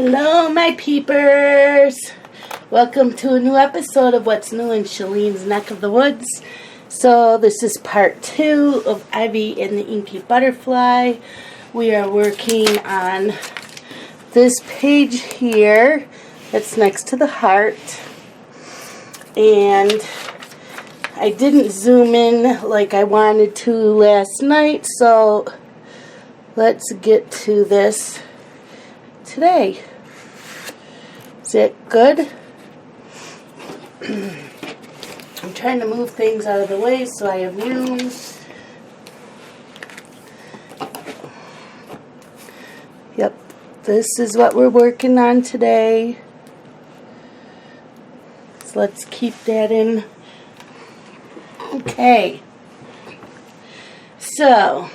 Hello, my peepers. Welcome to a new episode of What's New in Shalene's Neck of the Woods. So this is part 2 of Ivy and the Inky Butterfly. We are working on this page here that's next to the heart. And I didn't zoom in like I wanted to last night, so let's get to this today. Is it good? I'm trying to move things out of the way so I have room. Yep, this is what we're working on today. So let's keep that in. Okay. So,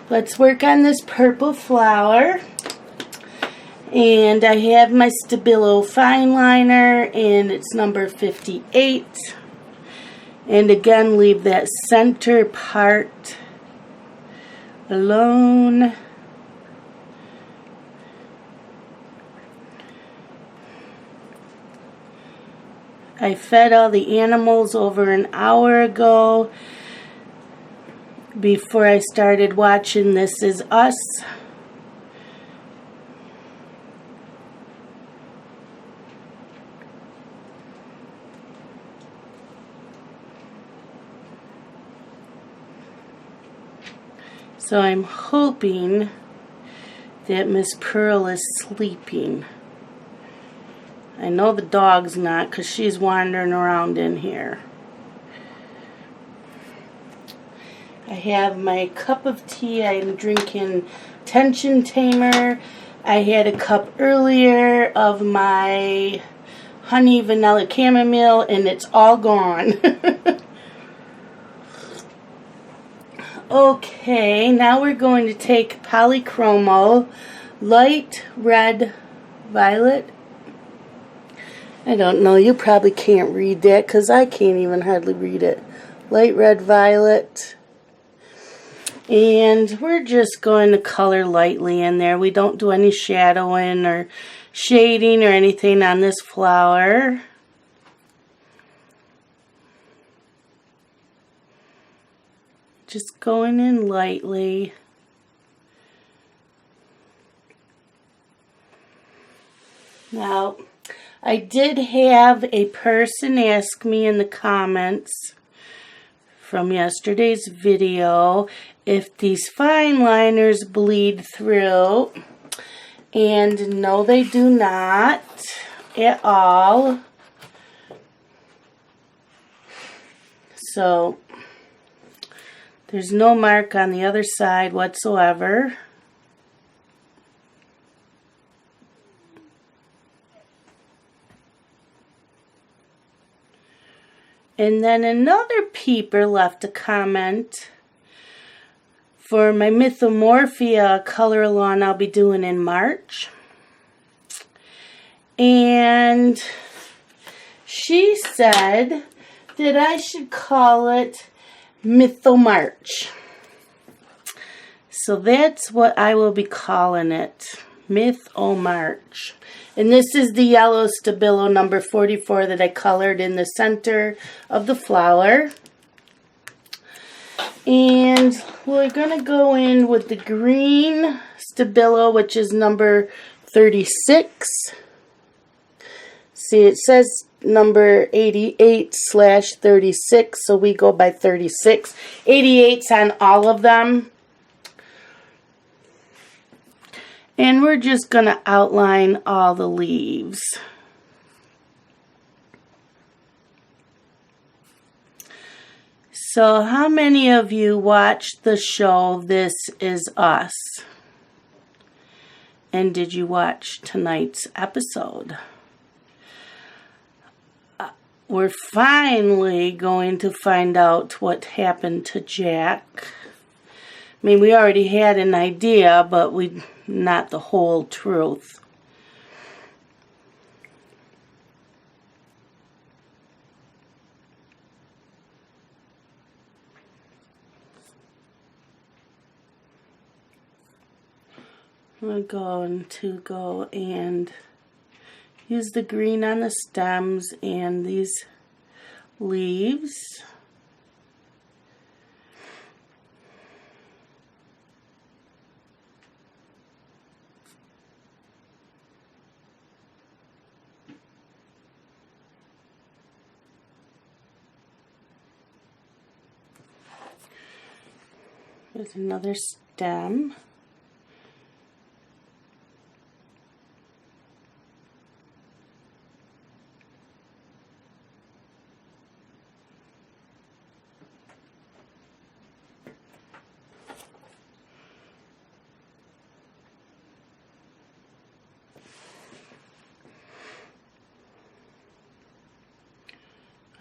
let's work on this purple flower. And I have my Stabilo fine liner, and it's number 58. And again, leave that center part alone. I fed all the animals over an hour ago before I started watching This Is Us. So I'm hoping that Miss Pearl is sleeping. I know the dog's not because she's wandering around in here. I have my cup of tea. I'm drinking Tension Tamer. I had a cup earlier of my honey vanilla chamomile and it's all gone. Okay, now we're going to take Polychromo Light Red Violet. I don't know, you probably can't read that because I can't even hardly read it. Light Red Violet. And we're just going to color lightly in there. We don't do any shadowing or shading or anything on this flower. Just going in lightly. Now, I did have a person ask me in the comments from yesterday's video if these fine liners bleed through. And no, they do not at all. So, there's no mark on the other side whatsoever. And then another peeper left a comment for my Mythomorphia color along I'll be doing in March. And she said that I should call it Mythomarch. So that's what I will be calling it. Mythomarch. And this is the yellow Stabilo number 44 that I colored in the center of the flower. And we're going to go in with the green Stabilo, which is number 36. See, it says number 88/36, so we go by 36. 88's on all of them. And we're just going to outline all the leaves. So how many of you watched the show This Is Us? And did you watch tonight's episode? We're finally going to find out what happened to Jack. I mean, we already had an idea, but not the whole truth. I'm going to go and use the green on the stems and these leaves. There's another stem.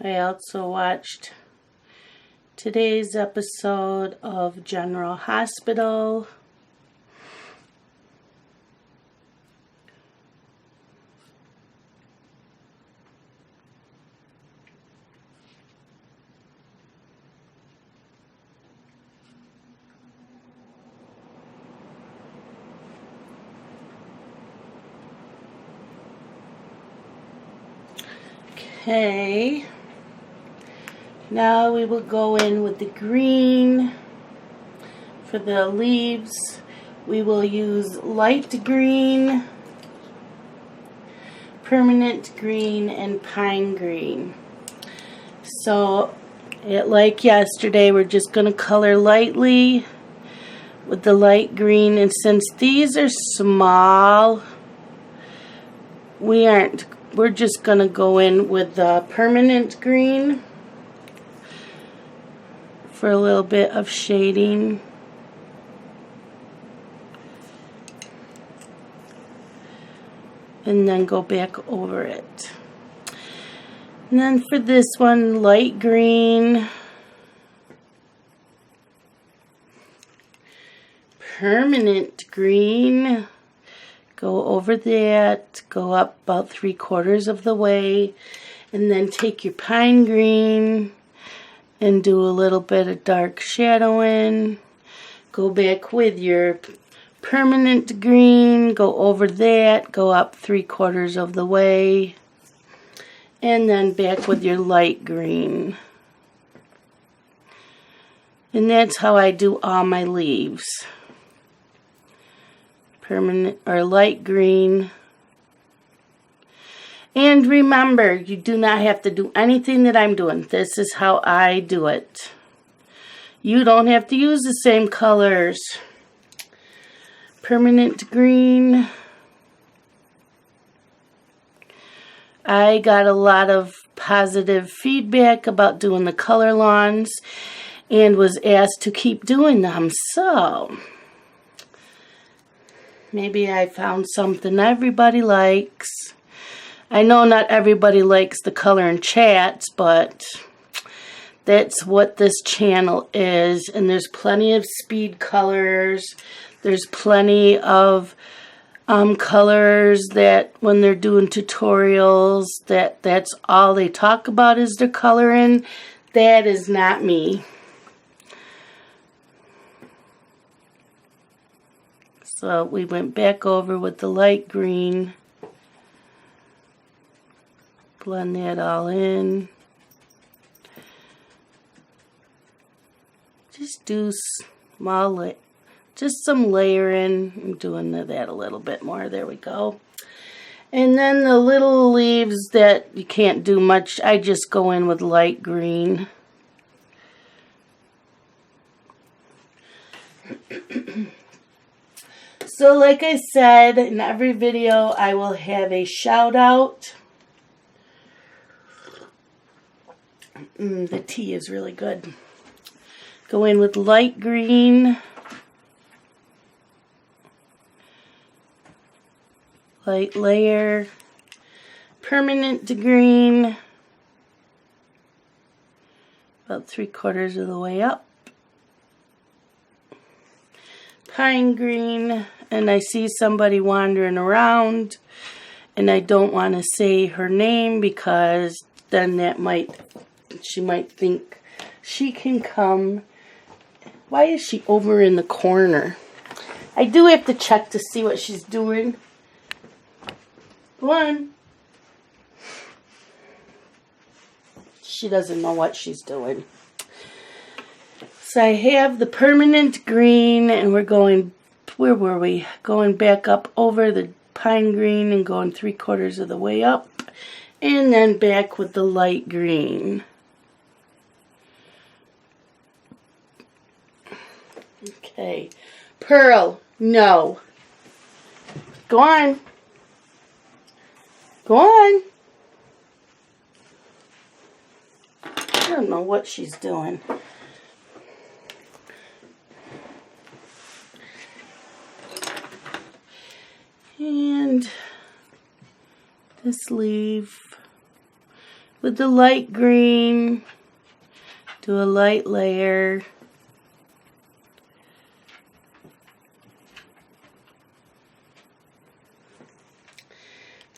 I also watched today's episode of General Hospital. Okay. Now we will go in with the green for the leaves. We will use light green, permanent green, and pine green. So, like yesterday, we're just going to color lightly with the light green. And since these are small, we're just going to go in with the permanent green for a little bit of shading. And then go back over it. And then for this one, light green, permanent green, go over that, go up about 3/4 of the way, and then take your pine green and do a little bit of dark shadowing. Go back with your permanent green, go over that, go up 3/4 of the way, and then back with your light green. And that's how I do all my leaves. Permanent or light green. And remember, you do not have to do anything that I'm doing. This is how I do it. You don't have to use the same colors. Permanent green. I got a lot of positive feedback about doing the color lawns and was asked to keep doing them. So, maybe I found something everybody likes. I know not everybody likes the color and chats, but that's what this channel is. And there's plenty of speed colors. There's plenty of colors that when they're doing tutorials, that's all they talk about is their coloring. That is not me. So we went back over with the light green. Blend that all in. Just do small, just some layering. I'm doing that a little bit more. There we go. And then the little leaves that you can't do much, I just go in with light green. So like I said, in every video I will have a shout out. The tea is really good. Go in with light green. Light layer. Permanent green. About 3/4 of the way up. Pine green. And I see somebody wandering around. And I don't want to say her name because then she might think she can come. Why is she over in the corner? I do have to check to see what she's doing. Go on. She doesn't know what she's doing. So I have the permanent green, and we're going, where were we? Going back up over the pine green and going 3/4 of the way up. And then back with the light green. Okay. Pearl, no. Go on. Go on. I don't know what she's doing. And this leaf with the light green, do a light layer.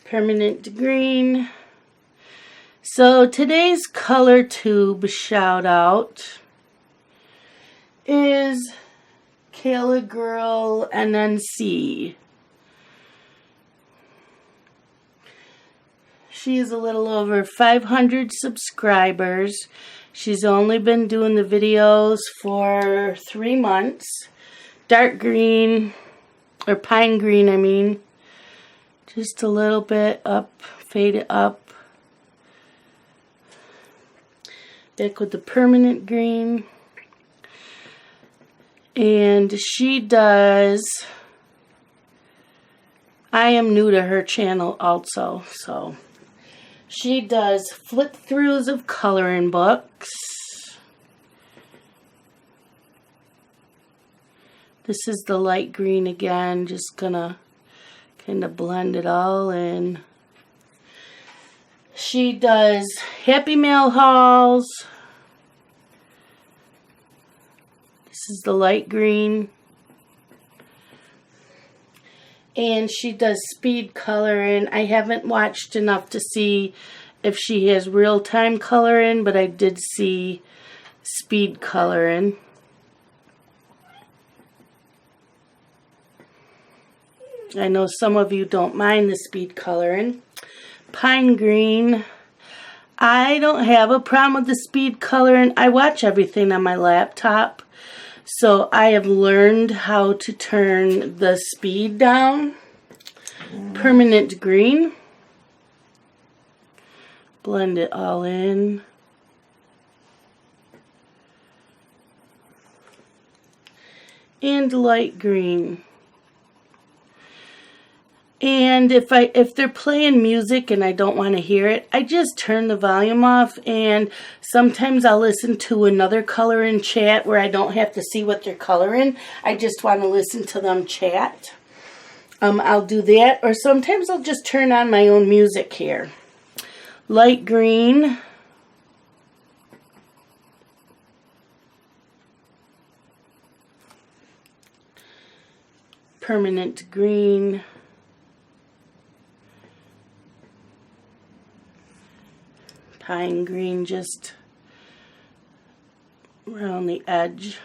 Permanent green. So today's color tube shout out is Kayla Girl NNC. She is a little over 500 subscribers. She's only been doing the videos for 3 months. Dark green, or pine green, I mean. Just a little bit up, fade it up. Back with the permanent green. And she does, I am new to her channel also, so she does flip throughs of coloring books. This is the light green again, just gonna kind of blend it all in. She does Happy Mail hauls. This is the light green. And she does speed coloring. I haven't watched enough to see if she has real-time coloring, but I did see speed coloring. I know some of you don't mind the speed coloring. Pine green. I don't have a problem with the speed coloring. I watch everything on my laptop. So I have learned how to turn the speed down. Permanent green. Blend it all in. And light green. And if they're playing music and I don't want to hear it, I just turn the volume off, and sometimes I'll listen to another coloring chat where I don't have to see what they're coloring. I just want to listen to them chat. I'll do that, or sometimes I'll just turn on my own music here. Light green. Permanent green. Pine green just around the edge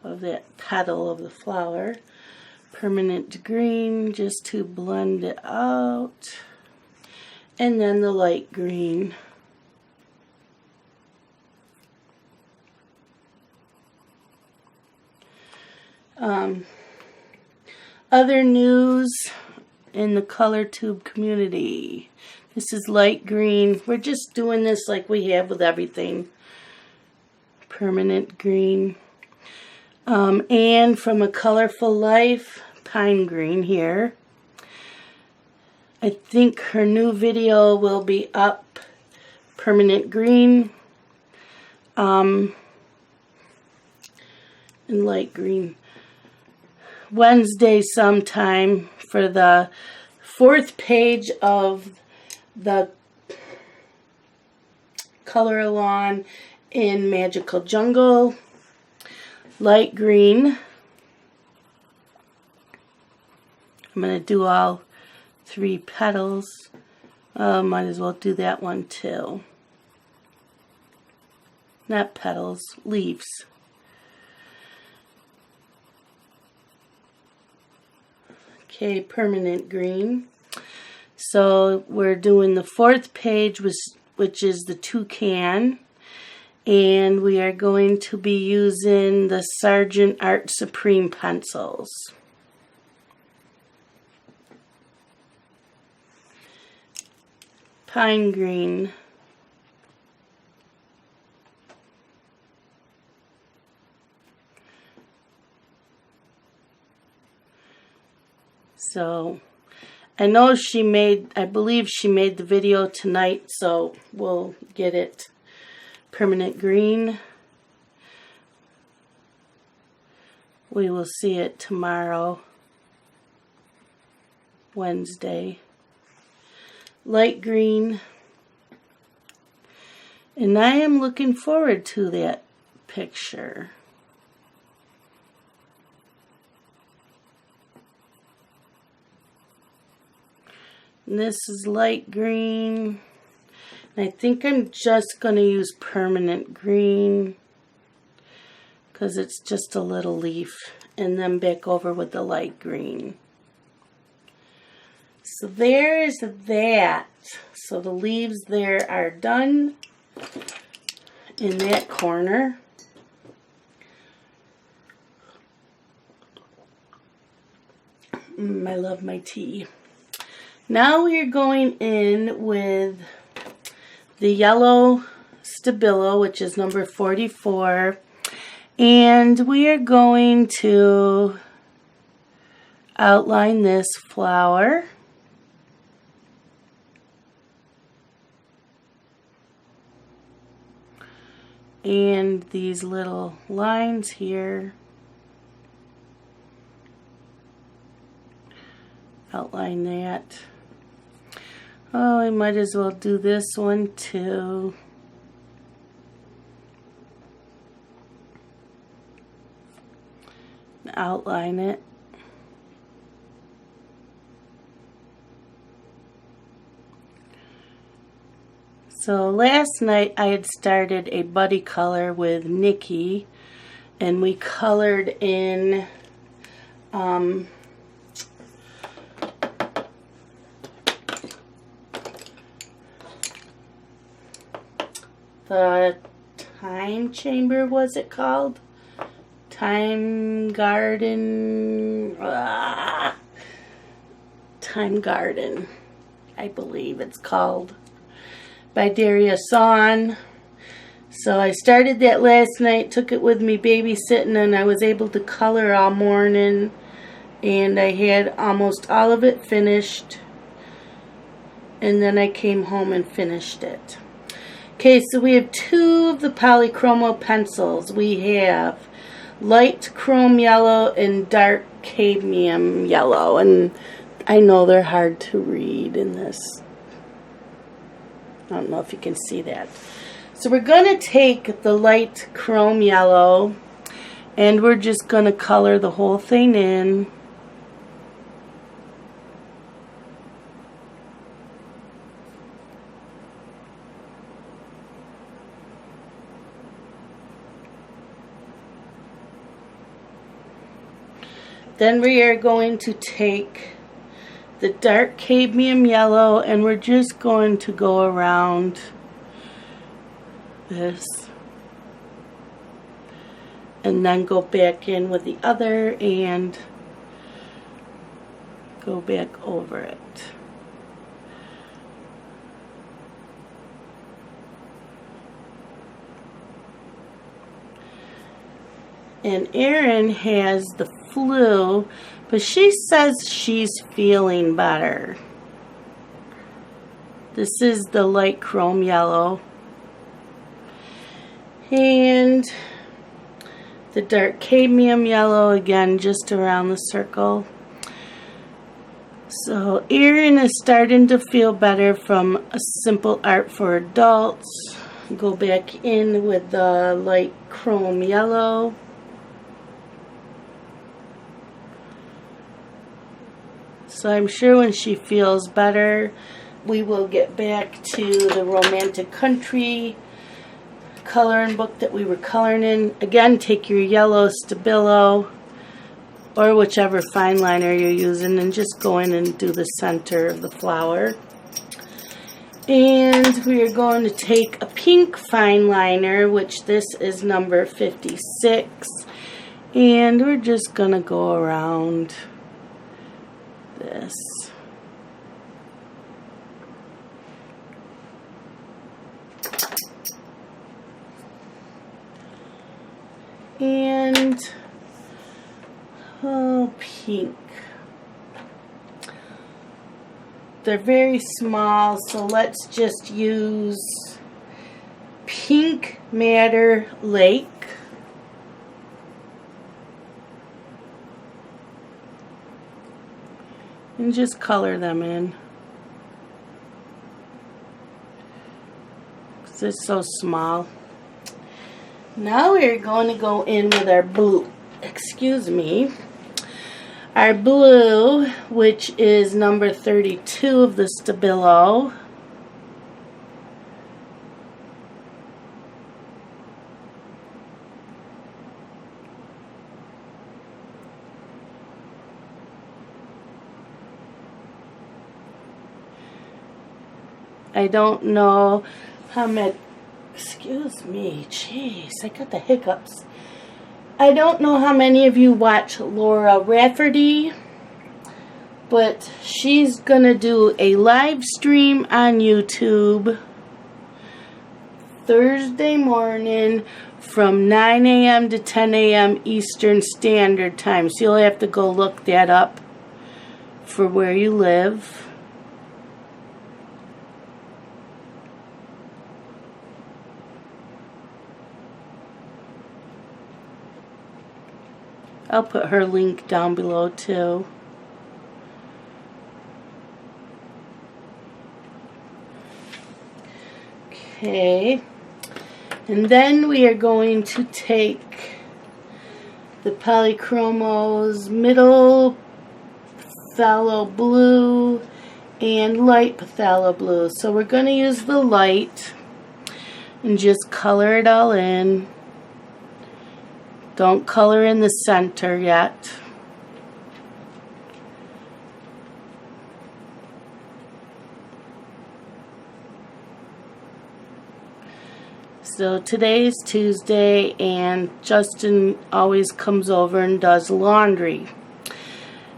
of that petal of the flower. Permanent green just to blend it out. And then the light green. Other news in the Colortube community. This is light green. We're just doing this like we have with everything. Permanent green. And from A Colorful Life, pine green here. I think her new video will be up. Permanent green. And light green. Wednesday sometime for the 4th page of the color along in Magical Jungle. Light green. I'm going to do all 3 petals. Might as well do that one too. Not petals, leaves. Okay, permanent green. So we're doing the 4th page, which is the toucan. And we are going to be using the Sargent Art Supreme pencils. Pine green. So I know I believe she made the video tonight, so we'll get it permanent green. We will see it tomorrow, Wednesday. Light green. And I am looking forward to that picture. And this is light green. And I think I'm just going to use permanent green because it's just a little leaf. And then back over with the light green. So there's that. So the leaves there are done in that corner. I love my tea. Now we are going in with the yellow Stabilo, which is number 44. And we are going to outline this flower. And these little lines here. Outline that. Oh, I might as well do this one too. Outline it. So last night I had started a buddy color with Nikki, and we colored in the Time Chamber, was it called? Time Garden. Time Garden, I believe it's called, by Darius on. So I started that last night, took it with me babysitting, and I was able to color all morning, and I had almost all of it finished, and then I came home and finished it. Okay, so we have 2 of the polychromo pencils. We have light chrome yellow and dark cadmium yellow, and I know they're hard to read in this. I don't know if you can see that. So we're going to take the light chrome yellow, and we're just going to color the whole thing in. Then we are going to take the dark cadmium yellow, and we're just going to go around this and then go back in with the other and go back over it. And Erin has the flu, but she says she's feeling better. This is the light chrome yellow. And the dark cadmium yellow, again, just around the circle. So Erin is starting to feel better from a simple art for adults. Go back in with the light chrome yellow. So I'm sure when she feels better, we will get back to the Romantic Country coloring book that we were coloring in. Again, take your yellow Stabilo or whichever fine liner you're using, and just go in and do the center of the flower. And we are going to take a pink fine liner, which this is number 56, and we're just going to go around this. And oh, pink. They're very small, so let's just use Pink Matter Lake. And just color them in. Because it's so small. Now we're going to go in with our blue. Excuse me. Our blue, which is number 32 of the Stabilo. I don't know how many, excuse me, jeez, I got the hiccups. I don't know how many of you watch Laura Rafferty, but she's going to do a live stream on YouTube Thursday morning from 9 a.m. to 10 a.m. Eastern Standard Time. So you'll have to go look that up for where you live. I'll put her link down below too. Okay, and then we are going to take the Polychromos Middle Phthalo Blue and Light Phthalo Blue. So we're going to use the light and just color it all in. Don't color in the center yet. So today's Tuesday, and Justin always comes over and does laundry.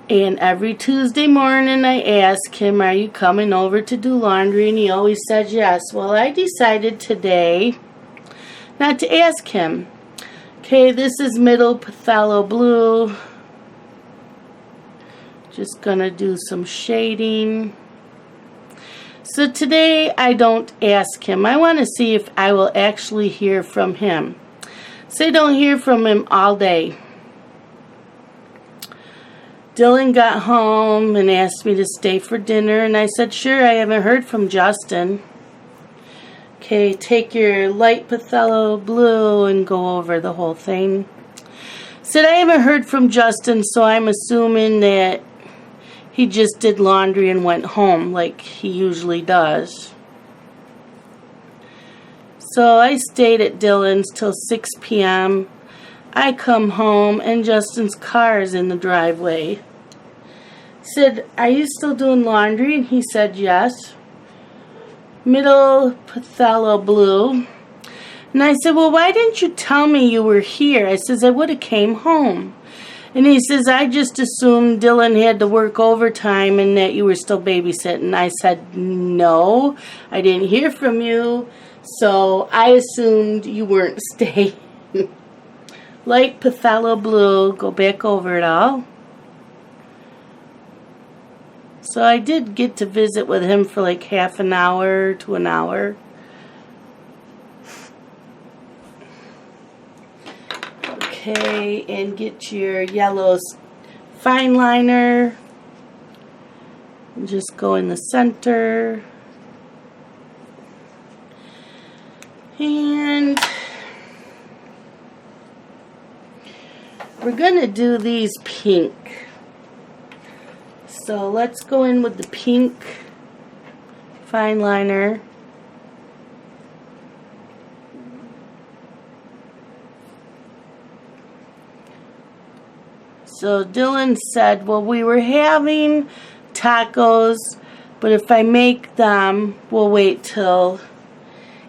And every Tuesday morning I ask him, are you coming over to do laundry? And he always says yes. Well, I decided today not to ask him. Okay, this is Middle Phthalo Blue. Just gonna do some shading. So today I don't ask him. I want to see if I will actually hear from him. So I don't hear from him all day. Dylan got home and asked me to stay for dinner, and I said, sure, I haven't heard from Justin. Okay, take your light Phthalo Blue and go over the whole thing. Said I haven't heard from Justin, so I'm assuming that he just did laundry and went home like he usually does. So I stayed at Dylan's till 6 p.m. I come home and Justin's car is in the driveway. Said, are you still doing laundry? And he said yes. Middle Phthalo Blue. And I said, well, why didn't you tell me you were here? I says, I would have came home. And he says, I just assumed Dylan had to work overtime and that you were still babysitting. I said, no, I didn't hear from you, so I assumed you weren't staying. Light Phthalo Blue, go back over it all. So I did get to visit with him for like half an hour to an hour. Okay, and get your yellow fine liner. And just go in the center. And we're going to do these pink. So let's go in with the pink fine liner. So Dylan said, well, we were having tacos, but if I make them, we'll wait till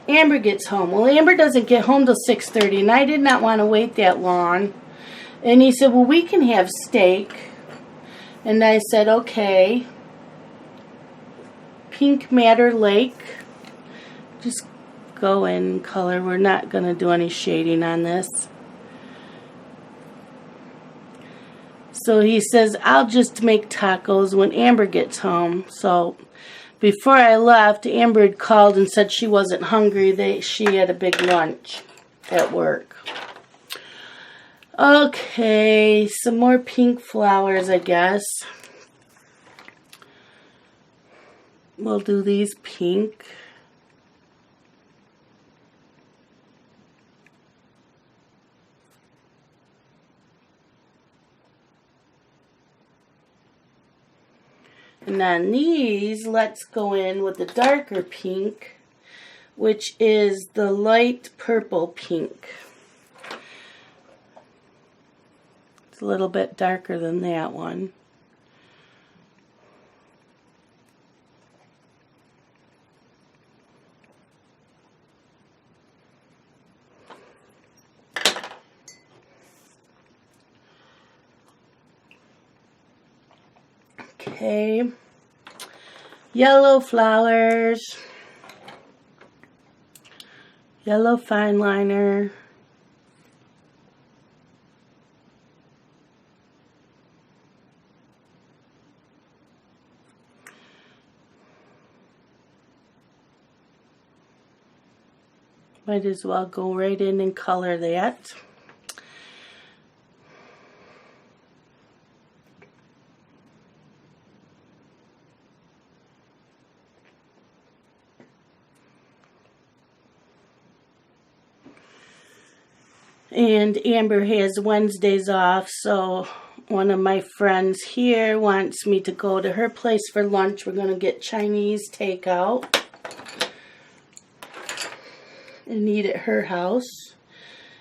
Amber gets home. Well, Amber doesn't get home till 6:30, and I did not want to wait that long. And he said, well, we can have steak. And I said, okay. Pink Matter Lake. Just go in color. We're not going to do any shading on this. So he says, I'll just make tacos when Amber gets home. So before I left, Amber had called and said she wasn't hungry. She had a big lunch at work. Okay, some more pink flowers, I guess. We'll do these pink. And on these, let's go in with the darker pink, which is the light purple pink. It's a little bit darker than that one. Okay, yellow flowers, yellow fine liner, might as well go right in and color that. And Amber has Wednesdays off, so one of my friends here wants me to go to her place for lunch. We're going to get Chinese takeout and eat at her house.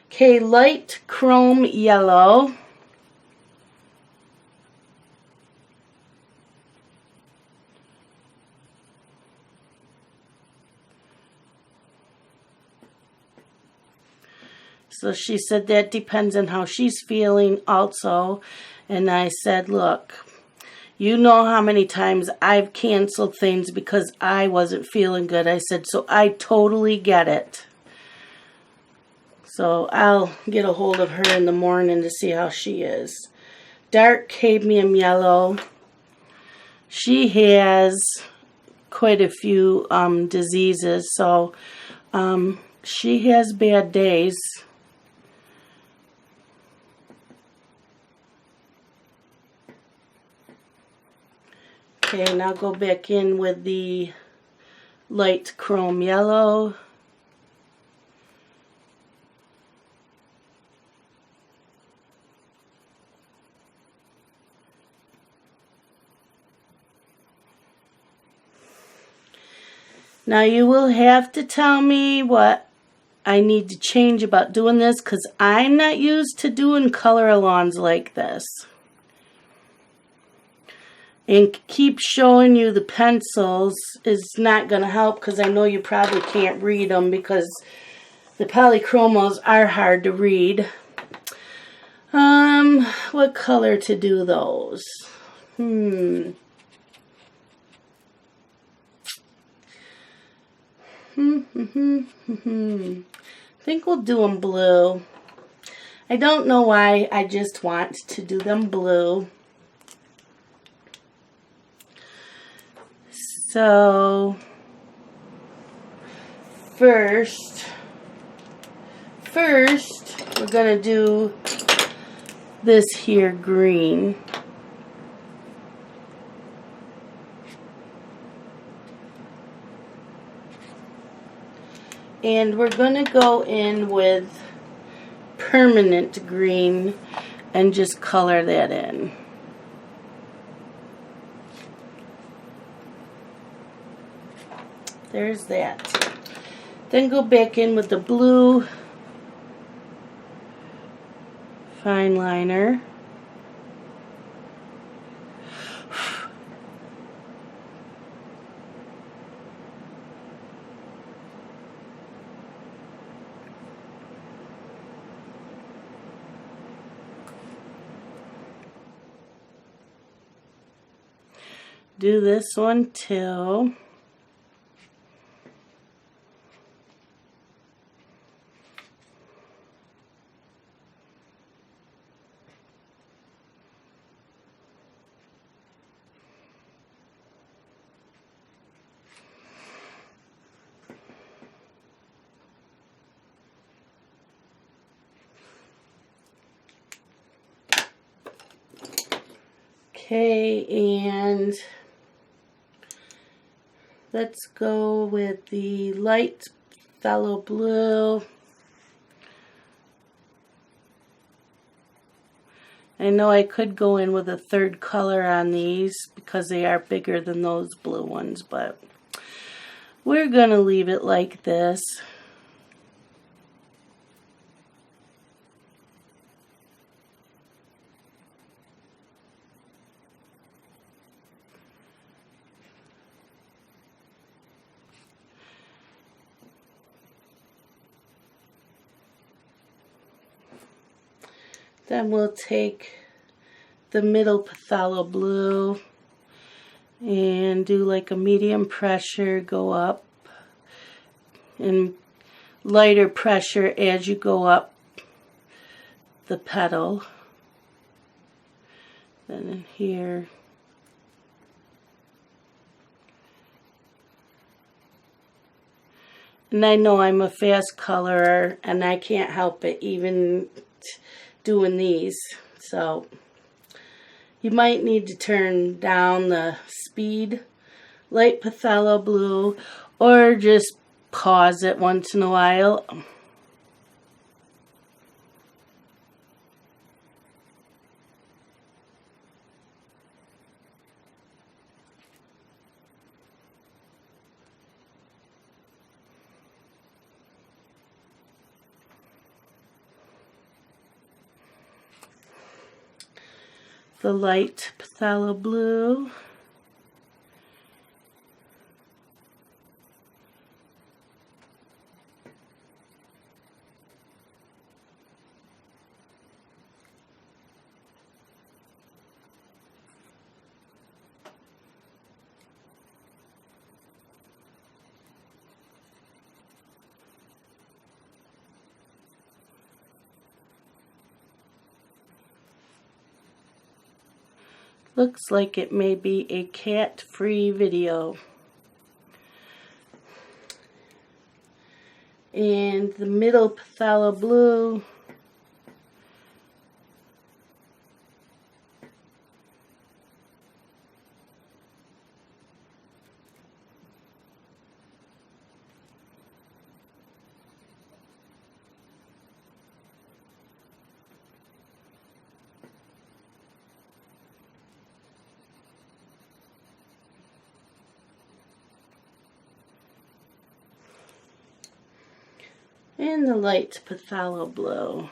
Okay, light chrome yellow. So she said that depends on how she's feeling also. And I said, look, you know how many times I've canceled things because I wasn't feeling good. I said, so I totally get it. So I'll get a hold of her in the morning to see how she is. Dark cadmium yellow. She has quite a few diseases, so she has bad days. Okay, now go back in with the light chrome yellow. Now you will have to tell me what I need to change about doing this, because I'm not used to doing color-alongs like this. And keep showing you the pencils is not going to help, because I know you probably can't read them because the polychromos are hard to read. What color to do those? I think we'll do them blue. I don't know why, I just want to do them blue. So, first, we're going to do this here green. And we're going to go in with permanent green and just color that in. There's that. Then go back in with the blue fine liner. do this one too. Okay, and let's go with the light phthalo blue. I know I could go in with a third color on these because they are bigger than those blue ones, but we're going to leave it like this. Then we'll take the middle phthalo blue and do like a medium pressure, go up, and lighter pressure as you go up the petal. Then in here. And I know I'm a fast colorer and I can't help it even doing these, so you might need to turn down the speed, light phthalo blue, or just pause it once in a while. The light phthalo blue. Looks like it may be a cat-free video. And the middle phthalo blue. And the light phthalo blue.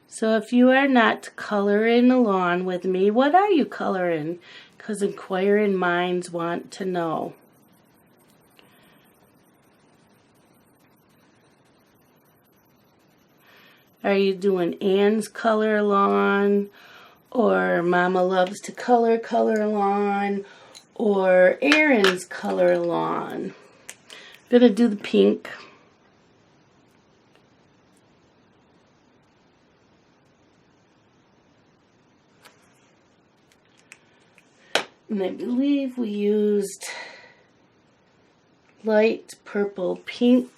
So if you are not coloring along with me, what are you coloring? Because inquiring minds want to know. Are you doing Anne's color along? Or Mama loves to color along? Or Aaron's color along? I'm going to do the pink. And I believe we used light purple pink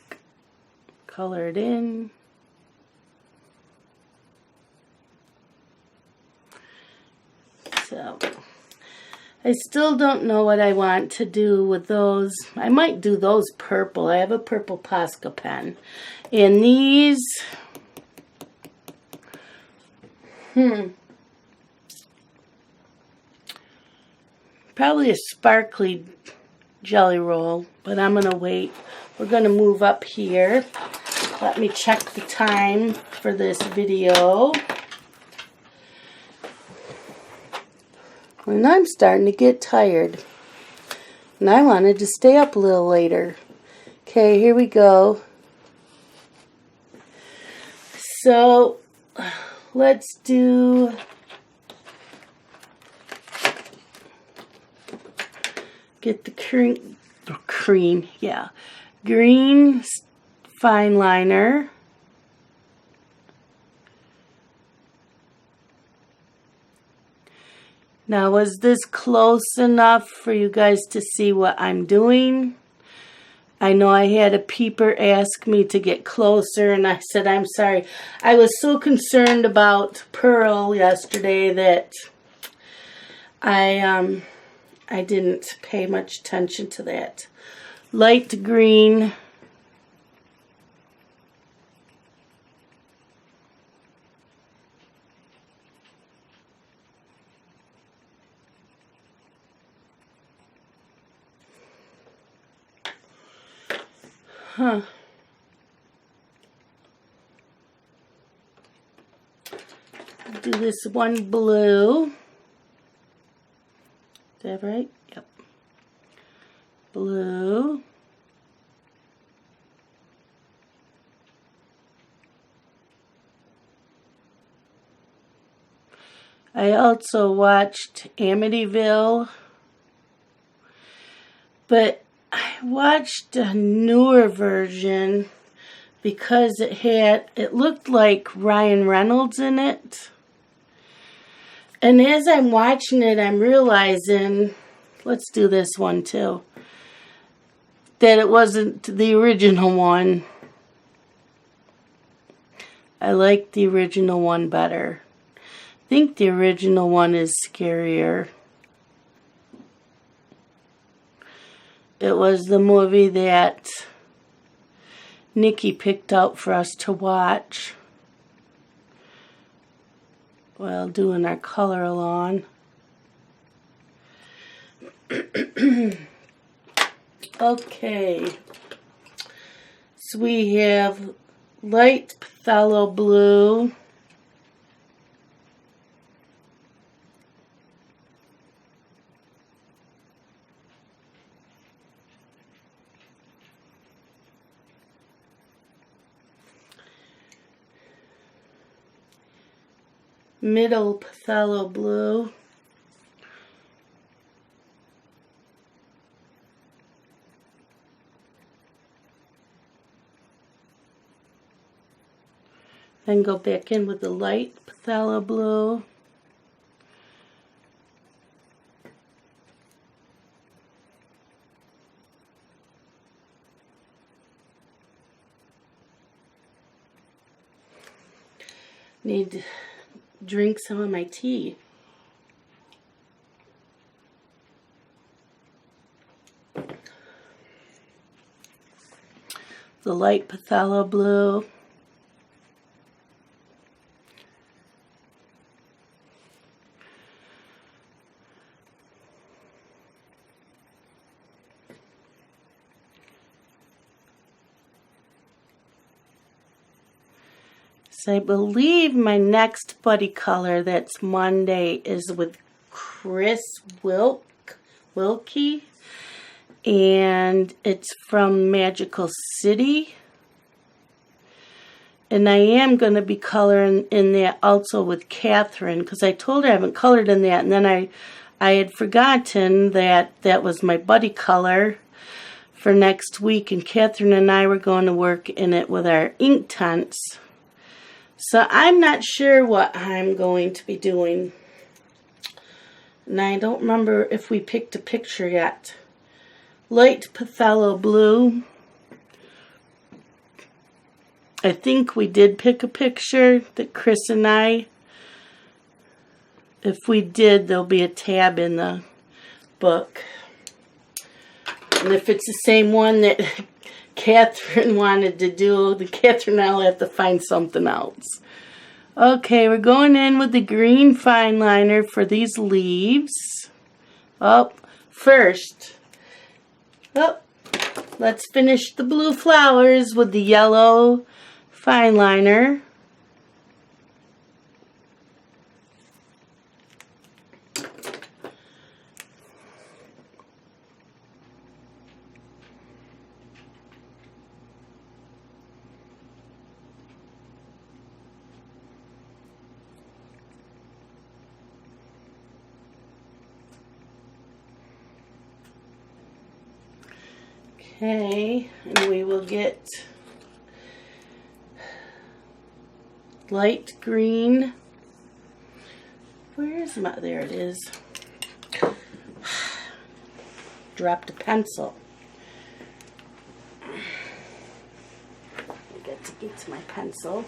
colored in. So I still don't know what I want to do with those. I might do those purple. I have a purple Posca pen. And these, probably a sparkly jelly roll, but I'm going to wait. We're going to move up here. Let me check the time for this video. And I'm starting to get tired. And I wanted to stay up a little later. Okay, here we go. So, let's do get the green fine liner. Now, was this close enough for you guys to see what I'm doing? I know I had a peeper ask me to get closer, and I said, I'm sorry. I was so concerned about Pearl yesterday that I didn't pay much attention to that. Light green. Do this one blue. Is that right? Yep. Blue. I also watched Amityville, but I watched a newer version because it looked like Ryan Reynolds in it. And as I'm watching it, I'm realizing, let's do this one too, that it wasn't the original one. I like the original one better. I think the original one is scarier. It was the movie that Nikki picked out for us to watch while doing our color along. Okay, so we have light phthalo blue, middle phthalo blue, then go back in with the light phthalo blue, need to drink some of my tea. The light phthalo blue, so I believe my next buddy color that's Monday is with Chris Wilkie, and it's from Magical City. And I am going to be coloring in that also with Catherine, because I told her I haven't colored in that, and then I had forgotten that that was my buddy color for next week, and Catherine and I were going to work in it with our ink tints. So I'm not sure what I'm going to be doing. And I don't remember if we picked a picture yet. Light phthalo blue. I think we did pick a picture that Chris and I. If we did, there'll be a tab in the book. And if it's the same one that Catherine wanted to do, then Catherine and I will have to find something else. Okay, we're going in with the green fine liner for these leaves. First, let's finish the blue flowers with the yellow fine liner. Okay, and we will get light green. Where is my, there it is. Dropped a pencil. I got to get to my pencil.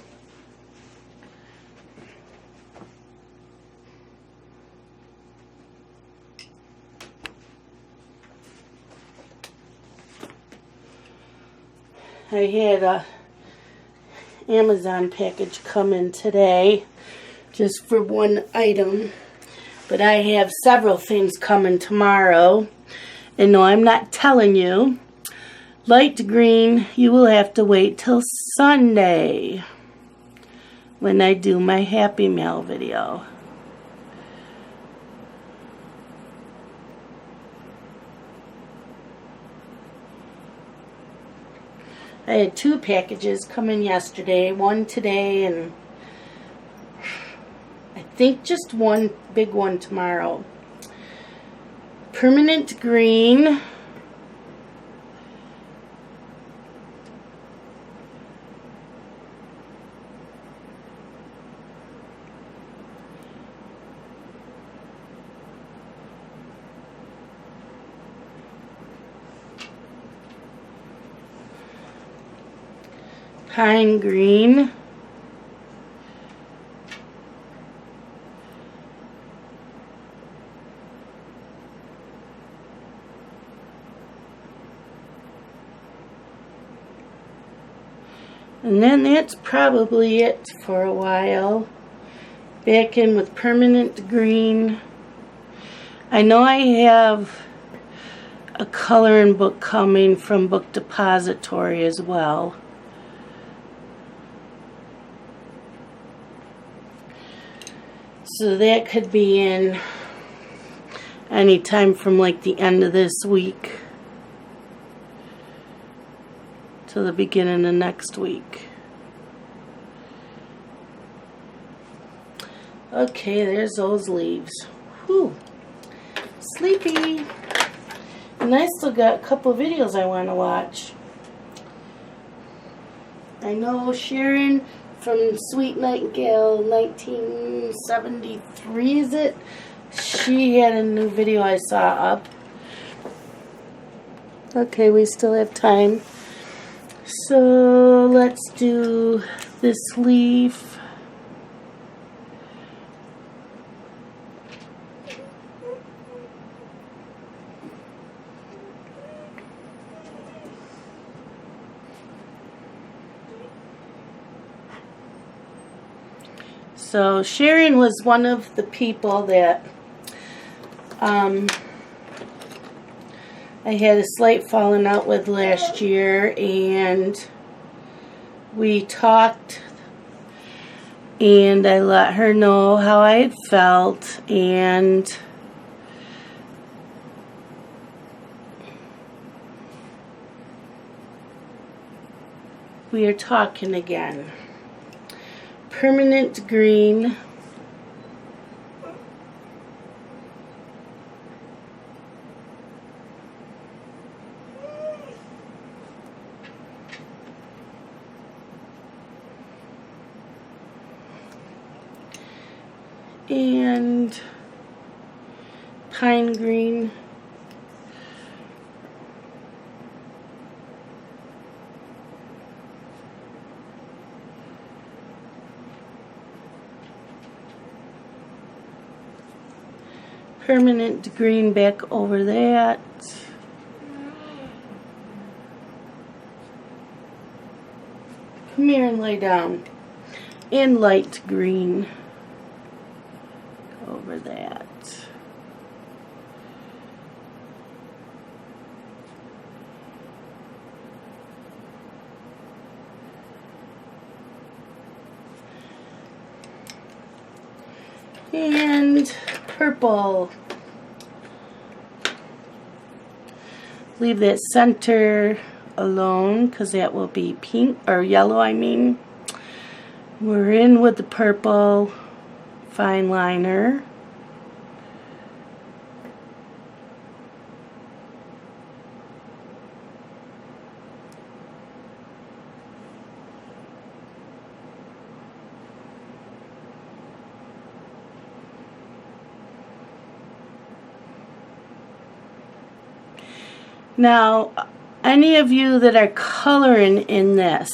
I had a Amazon package come in today just for one item, but I have several things coming tomorrow. And no, I'm not telling you. Light green, you will have to wait till Sunday when I do my Happy Mail video. I had 2 packages come in yesterday, one today, and I think just one big one tomorrow. Permanent green. Pine green. And then that's probably it for a while. Back in with permanent green. I know I have a coloring book coming from Book Depository as well. So that could be in anytime from like the end of this week to the beginning of next week. Okay, there's those leaves. Whew. Sleepy. And I still got a couple of videos I want to watch. I know Sharon from Sweet Nightingale 1973, is it? She had a new video I saw up. Okay, we still have time. So let's do this leaf. So Sharon was one of the people that I had a slight falling out with last year, and we talked, and I let her know how I had felt, and we are talking again. Permanent green. And pine green. Permanent green back over that. Come here and lay down. And light green over that. And purple. Leave that center alone because that will be pink or yellow, I mean. We're in with the purple fine liner. Now, any of you that are coloring in this,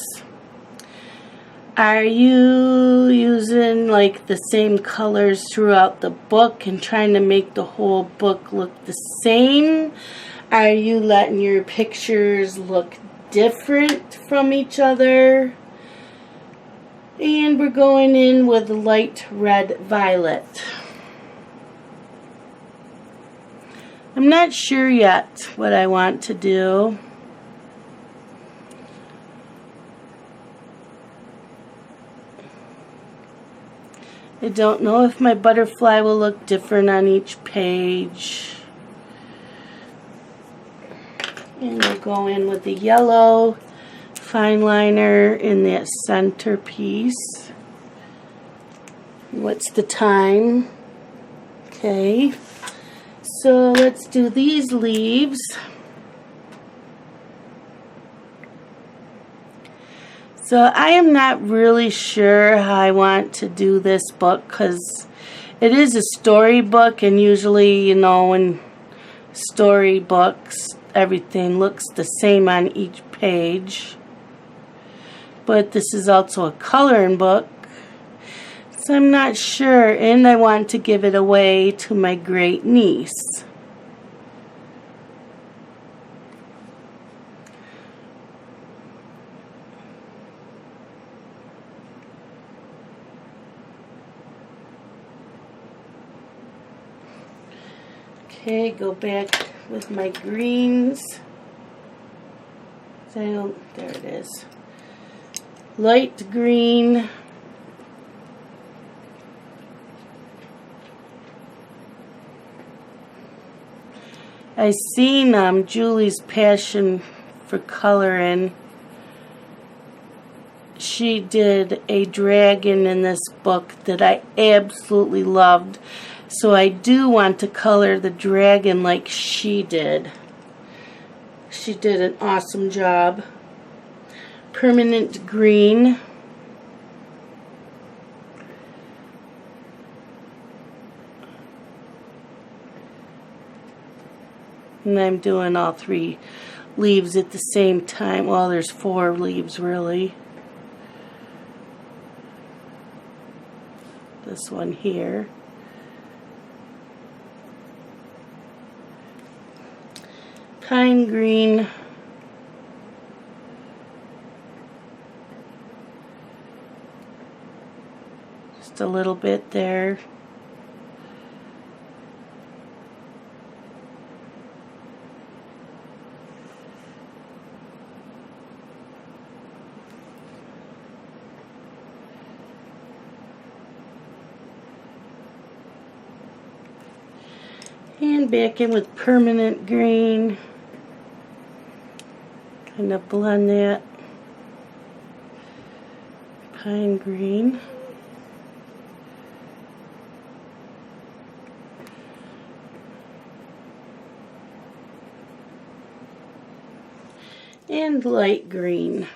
are you using like the same colors throughout the book and trying to make the whole book look the same? Are you letting your pictures look different from each other? And we're going in with light red violet. I'm not sure yet what I want to do. I don't know if my butterfly will look different on each page. And we'll go in with the yellow fine liner in that center piece. What's the time? Okay. So let's do these leaves. So I am not really sure how I want to do this book because it is a storybook, and usually, you know, in storybooks everything looks the same on each page. But this is also a coloring book, so I'm not sure, and I want to give it away to my great niece. Okay, go back with my greens. So, there it is. Light green. I seen Julie's passion for coloring. She did a dragon in this book that I absolutely loved. So I do want to color the dragon like she did. She did an awesome job. Permanent green. And I'm doing all 3 leaves at the same time. Well, there's 4 leaves really. This one here. Pine green. Just a little bit there. And back in with permanent green. Kind of blend that. Pine green. And light green.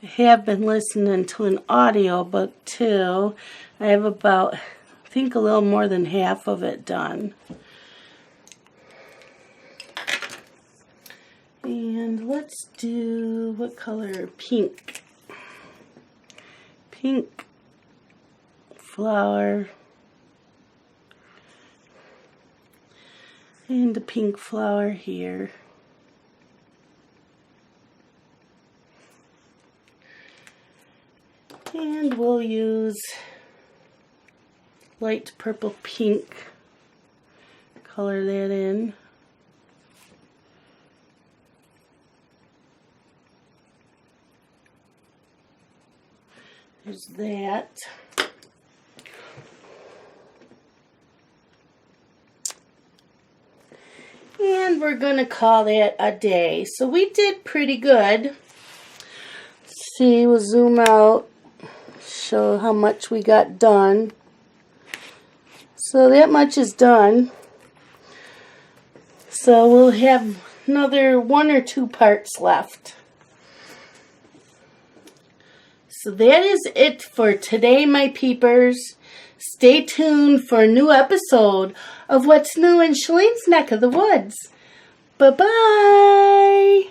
I have been listening to an audiobook too. I have about, I think, a little more than half of it done. And let's do, what color? Pink. Pink flower. And a pink flower here. And we'll use light purple pink. Color that in. There's that. And we're going to call that a day. So we did pretty good. Let's see, we'll zoom out, show how much we got done. So that much is done. So we'll have another 1 or 2 parts left. So that is it for today, my peepers. Stay tuned for a new episode of What's New in Shalene's Neck of the Woods. Bye-bye.